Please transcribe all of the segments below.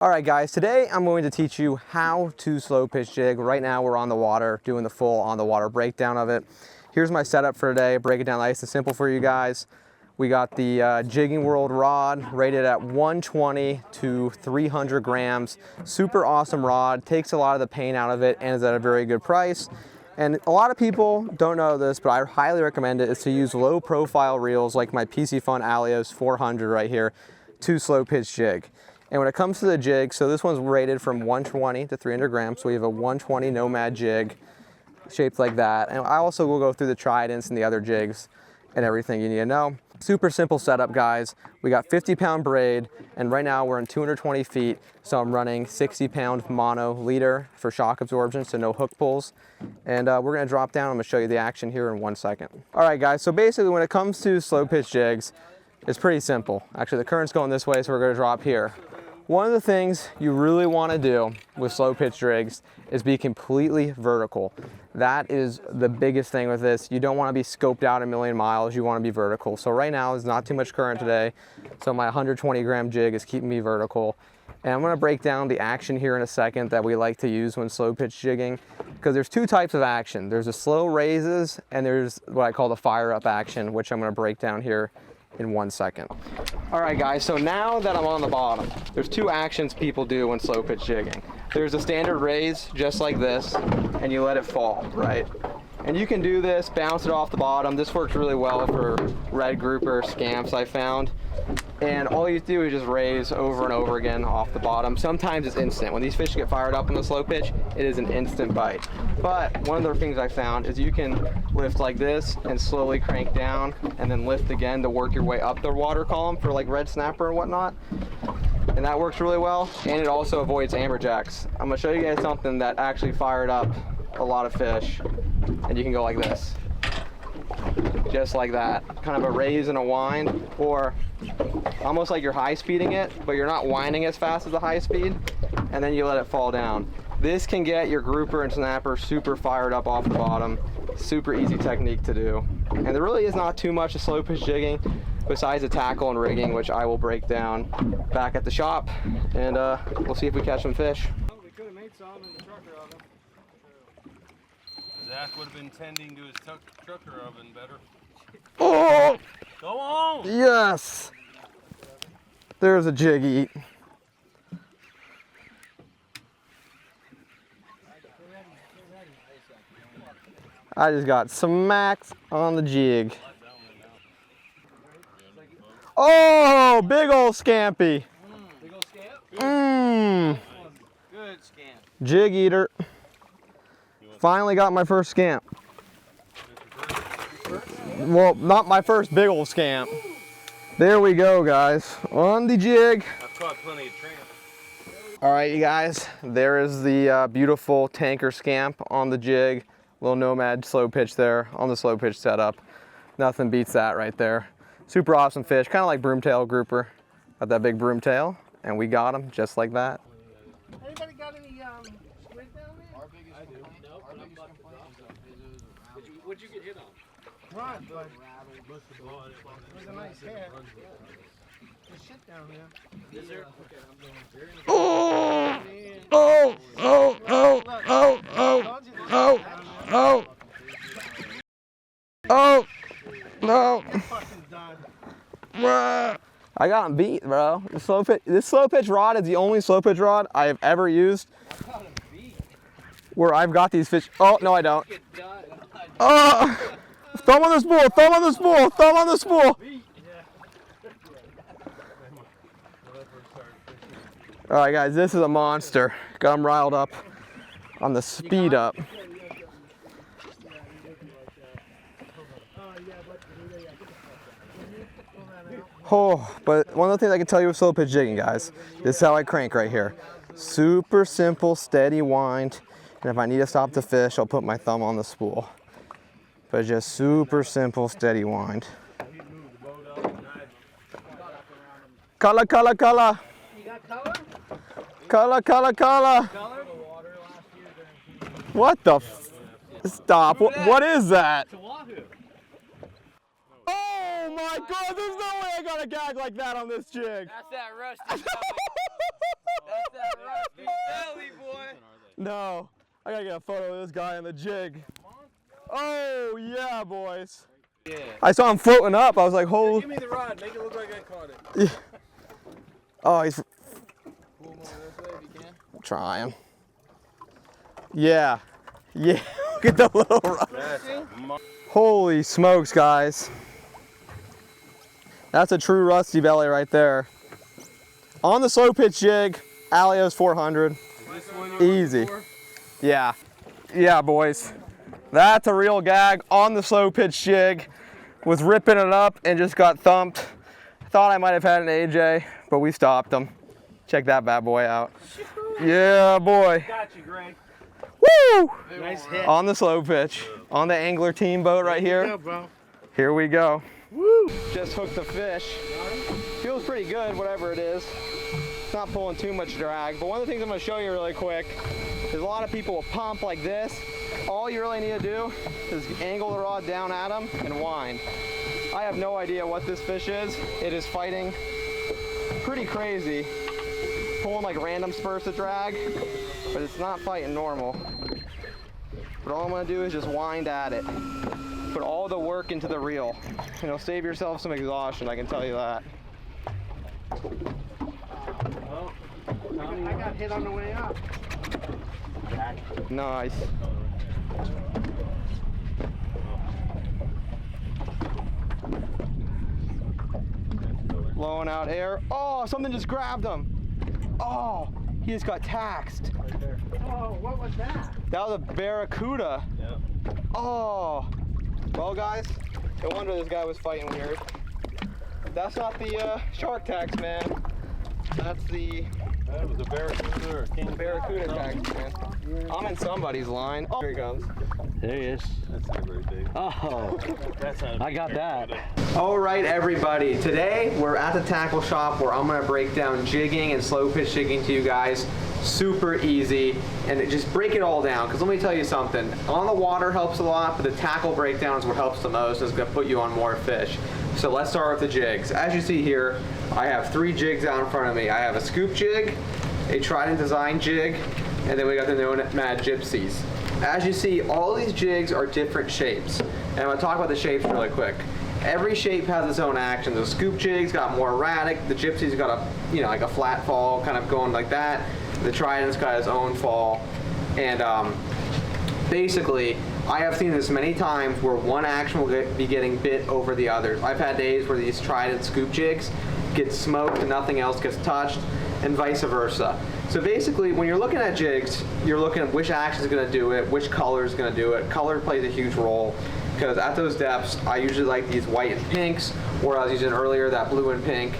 All right guys, today I'm going to teach you how to slow pitch jig. Right now we're on the water, doing the full on the water breakdown of it. Here's my setup for today, break it down nice and simple for you guys. We got the Jigging World rod rated at 120 to 300 grams. Super awesome rod, takes a lot of the pain out of it and is at a very good price. And a lot of people don't know this, but I highly recommend it, is to use low profile reels like my PC Fun Alios 400 right here to slow pitch jig. And when it comes to the jig, so this one's rated from 120 to 300 grams. So we have a 120 Nomad jig shaped like that. And I also will go through the tridents and the other jigs and everything you need to know. Super simple setup, guys. We got 50-pound braid, and right now we're in 220 feet. So I'm running 60-pound mono leader for shock absorption, so no hook pulls. And we're gonna drop down. I'm gonna show you the action here in 1 second. All right, guys, so basically when it comes to slow pitch jigs, it's pretty simple. Actually, the current's going this way, so we're gonna drop here. One of the things you really want to do with slow pitch jigs is be completely vertical. That is the biggest thing with this. You don't want to be scoped out a million miles, you want to be vertical. So right now there's not too much current today, so my 120 gram jig is keeping me vertical. And I'm going to break down the action here in a second that we like to use when slow pitch jigging, because there's two types of action. There's the slow raises and there's what I call the fire up action, which I'm going to break down here in 1 second. All right guys, so now that I'm on the bottom, there's two actions people do when slow pitch jigging. There's a standard raise, just like this, and you let it fall, right? And you can do this, bounce it off the bottom. This works really well for red grouper scamps, I found. And all you do is just raise over and over again off the bottom. Sometimes it's instant. When these fish get fired up on the slow pitch, it is an instant bite. But one of the things I found is you can lift like this and slowly crank down and then lift again to work your way up the water column for like red snapper and whatnot. And that works really well. And it also avoids amberjacks. I'm gonna show you guys something that actually fired up a lot of fish. And you can go like this. Just like that. Kind of a raise and a wind, or almost like you're high speeding it, but you're not winding as fast as the high speed, and then you let it fall down. This can get your grouper and snapper super fired up off the bottom. Super easy technique to do. And there really is not too much of slow pitch jigging besides the tackle and rigging, which I will break down back at the shop, and we'll see if we catch some fish. We could have made some in the trucker oven. Zach would have been tending to his trucker oven better. Oh! Go on! Yes! There's a jig eat. I just got smacked on the jig. Oh, big old scampy. Big old scamp? Good scamp. Jig eater. Finally got my first scamp. Well, not my first big old scamp. There we go, guys. On the jig. I've caught plenty of tramp. All right, you guys. There is the beautiful tanker scamp on the jig. Little Nomad slow pitch there on the slow pitch setup. Nothing beats that right there. Super awesome fish, kind of like broomtail grouper. Got that big broomtail, and we got him just like that. Anybody got any squid down there? I do. No, our biggest complaint is what'd you get hit on? Rod, but there's a nice head. There's shit down there. Is there? Oh! Oh! Oh! Oh! Oh! Oh! Oh! Oh! Oh! No! I got him beat, bro. This slow pitch rod is the only slow pitch rod I have ever used where I've got these fish. Oh, no, I don't. Oh! Thumb on the spool! Thumb on the spool! Thumb on the spool! All right, guys, this is a monster. Got him riled up on the speed up. Oh, but one of the things I can tell you with slow pitch jigging, guys, this is how I crank right here. Super simple, steady wind. And if I need to stop the fish, I'll put my thumb on the spool. But just super simple, steady wind. Color, color, color. You got color? Color, color, color. What the f? Stop. What is that? Oh my God, there's no way I got a gag like that on this jig. That's that rusty. That's No, I gotta get a photo of this guy on the jig. Oh yeah, boys. Yeah. I saw him floating up. I was like, holy. Give me the rod. Make it look like I caught it. Oh, he's Pull him over this way if you can. trying. Yeah. Yeah. Look at the little rod. Holy smokes, guys. That's a true rusty belly right there. On the slow pitch jig, Alios 400. Easy. Yeah. Yeah, boys. That's a real gag on the slow pitch jig. Was ripping it up and just got thumped. Thought I might have had an AJ, but we stopped him. Check that bad boy out. Yeah, boy. Got you, Greg. Woo! Nice hit. On the slow pitch. On the angler team boat right here. Go, bro. Here we go. Woo! Just hooked the fish. Feels pretty good, whatever it is. It's not pulling too much drag, but one of the things I'm gonna show you really quick is a lot of people will pump like this. All you really need to do is angle the rod down at them and wind. I have no idea what this fish is. It is fighting pretty crazy, pulling like random spurts of drag, but it's not fighting normal. But all I'm gonna do is just wind at it. Put all the work into the reel. You know, save yourself some exhaustion, I can tell you that. I got hit on the way up. Nice. Blowing out air. Oh, something just grabbed him. Oh, he just got taxed. Oh, what was that? That was a barracuda. Yeah. Oh. Well, guys, no wonder this guy was fighting weird. That's not the shark tax, man. That's the That was a barracuda or a king barracuda tax, man. I'm in somebody's line. Oh, here he comes. There he is. That's not very big. Oh, That's not I got that. All right, everybody. Today we're at the tackle shop where I'm gonna break down jigging and slow pitch jigging to you guys. Super easy, and just break it all down. Because let me tell you something. On the water helps a lot, but the tackle breakdown is what helps the most. It's gonna put you on more fish. So let's start with the jigs. As you see here, I have 3 jigs out in front of me. I have a scoop jig, a Trident design jig, and then we got the Nomad Gypsies. As you see, all these jigs are different shapes. And I'm gonna talk about the shapes really quick. Every shape has its own action. The scoop jig's got more erratic. The Gypsy's got a, you know, like a flat fall, kind of going like that. The Trident's got its own fall. And basically, I have seen this many times where one action will be getting bit over the others. I've had days where these Trident scoop jigs get smoked and nothing else gets touched, and vice versa. So basically, when you're looking at jigs, you're looking at which action is going to do it, which color is going to do it. Color plays a huge role, because at those depths, I usually like these white and pinks, or I was using earlier that blue and pink.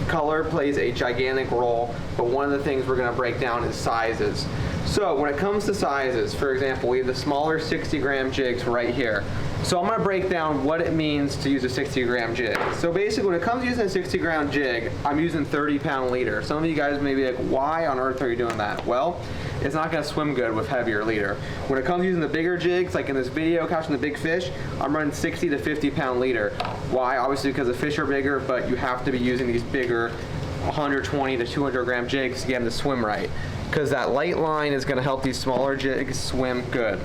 Color plays a gigantic role, but one of the things we're going to break down is sizes. So when it comes to sizes, for example, we have the smaller 60-gram jigs right here. So I'm going to break down what it means to use a 60-gram jig. So basically, when it comes to using a 60-gram jig, I'm using 30-pound leader. Some of you guys may be like, why on earth are you doing that? Well, it's not going to swim good with heavier leader. When it comes to using the bigger jigs, like in this video, catching the big fish, I'm running 60 to 50-pound leader. Why? Obviously because the fish are bigger, but you have to be using these bigger 120 to 200-gram jigs to get them to swim right. Because that light line is going to help these smaller jigs swim good.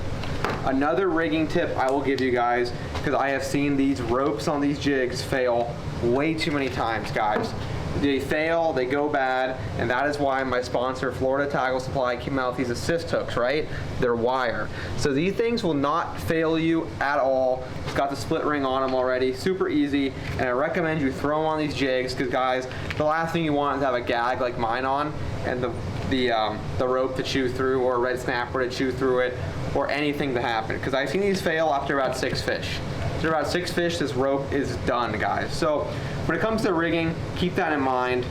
Another rigging tip I will give you guys, because I have seen these ropes on these jigs fail way too many times, guys. They fail, they go bad, and that is why my sponsor, Florida Tackle Supply, came out with these assist hooks, right? They're wire. So these things will not fail you at all. It's got the split ring on them already, super easy, and I recommend you throw them on these jigs, because guys, the last thing you want is to have a gag like mine on, and the rope to chew through, or a red snapper to chew through it, or anything to happen. Because I've seen these fail after about 6 fish. After about 6 fish, this rope is done, guys. So when it comes to rigging, keep that in mind.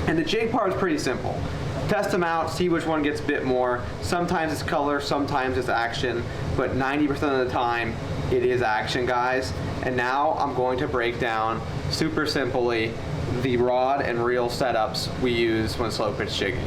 And the jig part is pretty simple. Test them out, see which one gets bit more. Sometimes it's color, sometimes it's action, but 90% of the time, it is action, guys. And now I'm going to break down, super simply, the rod and reel setups we use when slow pitch jigging.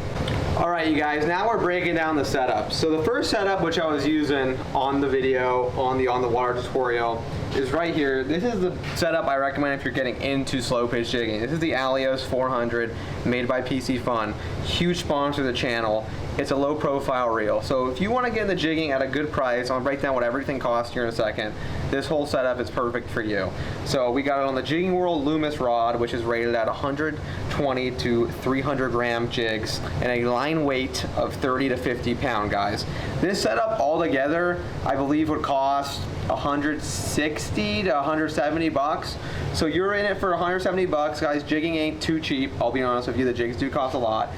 All right, you guys, now we're breaking down the setups. So the first setup, which I was using on the video, on the water tutorial, is right here. This is the setup I recommend if you're getting into slow pitch jigging. This is the Alios 400 made by PC Fun. Huge sponsor of the channel. It's a low profile reel. So if you want to get into jigging at a good price, I'll break down what everything costs here in a second. This whole setup is perfect for you. So we got it on the Jigging World Loomis rod, which is rated at 120 to 300 gram jigs and a line weight of 30 to 50 pound, guys. This setup altogether, I believe, would cost 160 to 170 bucks. So you're in it for 170 bucks, guys. Jigging ain't too cheap. I'll be honest with you, the jigs do cost a lot.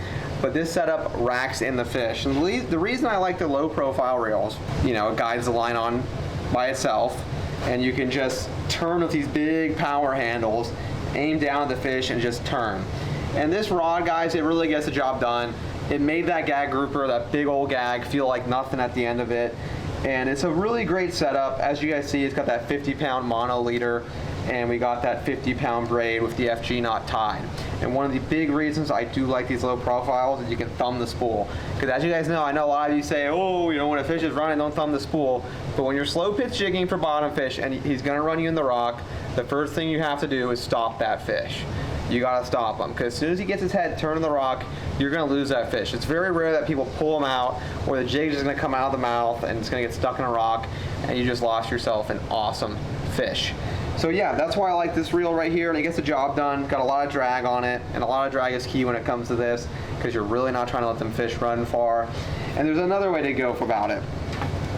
But this setup racks in the fish. And the reason I like the low profile reels, you know, it guides the line on by itself, and you can just turn with these big power handles, aim down at the fish and just turn. And this rod, guys, it really gets the job done. It made that gag grouper, that big old gag, feel like nothing at the end of it. And it's a really great setup. As you guys see, it's got that 50-pound mono leader, and we got that 50-pound braid with the FG knot tied. And one of the big reasons I do like these low profiles is you can thumb the spool. Because as you guys know, I know a lot of you say, oh, you know, when a fish is running, don't thumb the spool. But when you're slow pitch jigging for bottom fish and he's gonna run you in the rock, the first thing you have to do is stop that fish. You gotta stop him, because as soon as he gets his head turned in the rock, you're gonna lose that fish. It's very rare that people pull him out, or the jig is just gonna come out of the mouth and it's gonna get stuck in a rock, and you just lost yourself an awesome fish. So yeah, that's why I like this reel right here, and it gets the job done. Got a lot of drag on it, and a lot of drag is key when it comes to this, because you're really not trying to let them fish run far. And there's another way to go about it.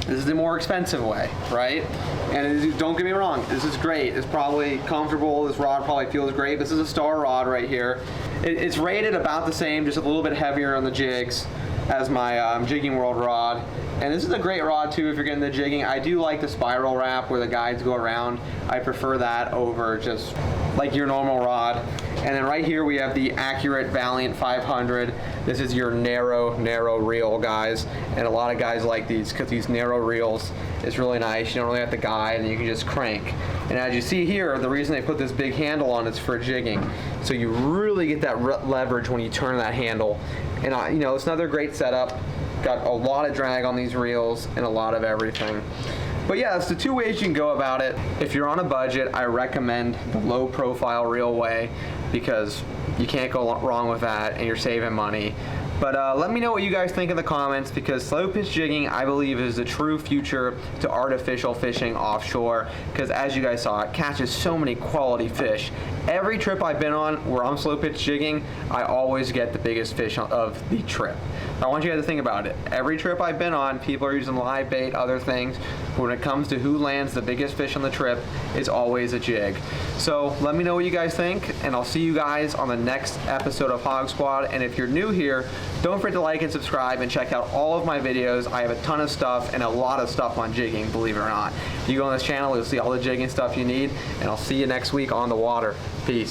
This is the more expensive way, right? And don't get me wrong, this is great. It's probably comfortable. This rod probably feels great. This is a Star rod right here. It's rated about the same, just a little bit heavier on the jigs as my Jigging World rod. And this is a great rod too if you're getting the jigging. I do like the spiral wrap where the guides go around. I prefer that over just like your normal rod. And then right here we have the Accurate Valiant 500. This is your narrow reel, guys. And a lot of guys like these because these narrow reels is really nice. You don't really have to guide, and you can just crank. And as you see here, the reason they put this big handle on is for jigging. So you really get that leverage when you turn that handle. And you know, it's another great setup. Got a lot of drag on these reels and a lot of everything. But yeah, that's the two ways you can go about it. If you're on a budget, I recommend the low profile reel way, because you can't go wrong with that and you're saving money. But let me know what you guys think in the comments, because slow pitch jigging, I believe, is the true future to artificial fishing offshore, because as you guys saw, it catches so many quality fish. Every trip I've been on where I'm slow pitch jigging, I always get the biggest fish of the trip. I want you guys to think about it. Every trip I've been on, people are using live bait, other things. But when it comes to who lands the biggest fish on the trip, it's always a jig. So let me know what you guys think, and I'll see you guys on the next episode of Hog Squad. And if you're new here, don't forget to like and subscribe and check out all of my videos. I have a ton of stuff and a lot of stuff on jigging, believe it or not. If you go on this channel, you'll see all the jigging stuff you need, and I'll see you next week on the water. Peace.